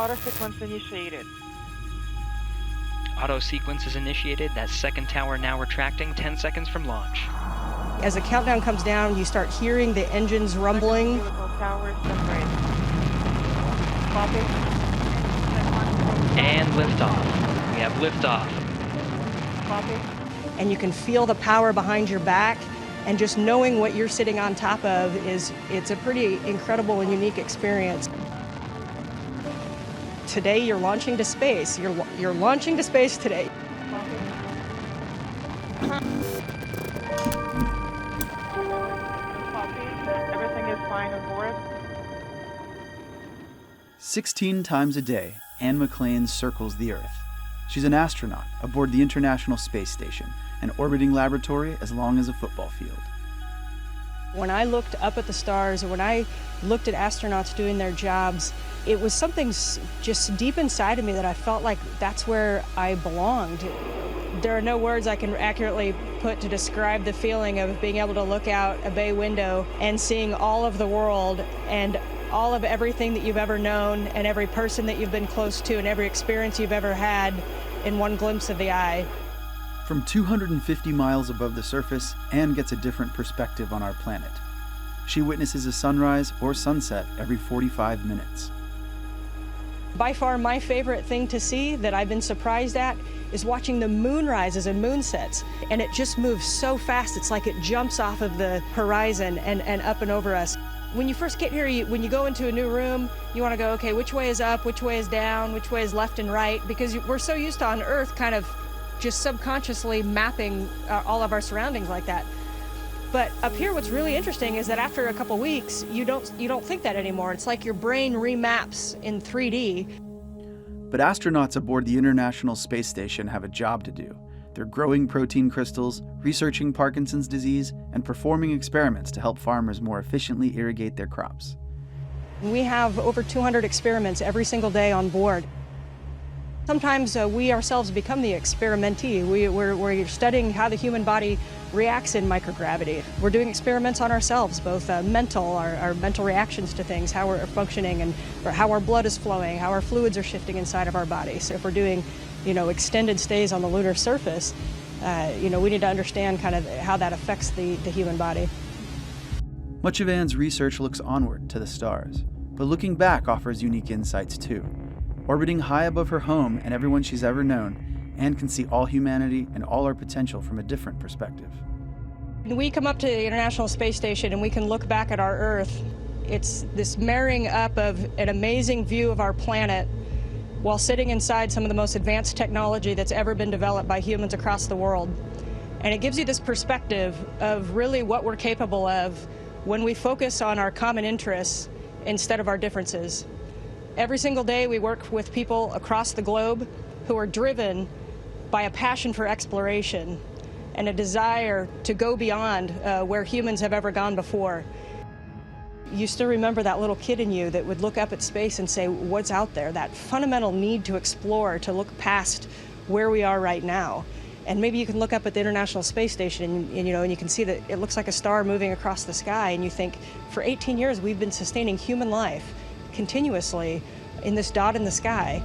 Auto sequence initiated. Auto sequence is initiated. That second tower now retracting 10 seconds from launch. As the countdown comes down, you start hearing the engines rumbling. Tower separate. Copy. And liftoff. We have liftoff. Copy. And you can feel the power behind your back. And just knowing what you're sitting on top of it's a pretty incredible and unique experience. Today you're launching to space. You're launching to space today. Everything is fine on board. 16 times a day, Anne McClain circles the Earth. She's an astronaut aboard the International Space Station, an orbiting laboratory as long as a football field. When I looked up at the stars, or when I looked at astronauts doing their jobs, it was something just deep inside of me that I felt like that's where I belonged. There are no words I can accurately put to describe the feeling of being able to look out a bay window and seeing all of the world and all of everything that you've ever known and every person that you've been close to and every experience you've ever had in one glimpse of the eye. From 250 miles above the surface, Anne gets a different perspective on our planet. She witnesses a sunrise or sunset every 45 minutes. By far my favorite thing to see that I've been surprised at is watching the moon rises and moon sets. And it just moves so fast, it's like it jumps off of the horizon and up and over us. When you first get here, when you go into a new room, you want to go, okay, which way is up, which way is down, which way is left and right? Because we're so used to on Earth kind of just subconsciously mapping all of our surroundings like that. But up here, what's really interesting is that after a couple weeks, you don't think that anymore. It's like your brain remaps in 3D. But astronauts aboard the International Space Station have a job to do. They're growing protein crystals, researching Parkinson's disease, and performing experiments to help farmers more efficiently irrigate their crops. We have over 200 experiments every single day on board. Sometimes we ourselves become the experimentee. We're studying how the human body reacts in microgravity. We're doing experiments on ourselves, both mental, our mental reactions to things, how we're functioning, and how our blood is flowing, how our fluids are shifting inside of our body. So if we're doing, extended stays on the lunar surface, we need to understand kind of how that affects the human body. Much of Anne's research looks onward to the stars, but looking back offers unique insights too. Orbiting high above her home and everyone she's ever known, Anne can see all humanity and all our potential from a different perspective. When we come up to the International Space Station and we can look back at our Earth, it's this marrying up of an amazing view of our planet while sitting inside some of the most advanced technology that's ever been developed by humans across the world. And it gives you this perspective of really what we're capable of when we focus on our common interests instead of our differences. Every single day we work with people across the globe who are driven by a passion for exploration and a desire to go beyond where humans have ever gone before. You still remember that little kid in you that would look up at space and say, what's out there? That fundamental need to explore, to look past where we are right now. And maybe you can look up at the International Space Station and you can see that it looks like a star moving across the sky, and you think, for 18 years we've been sustaining human life continuously in this dot in the sky.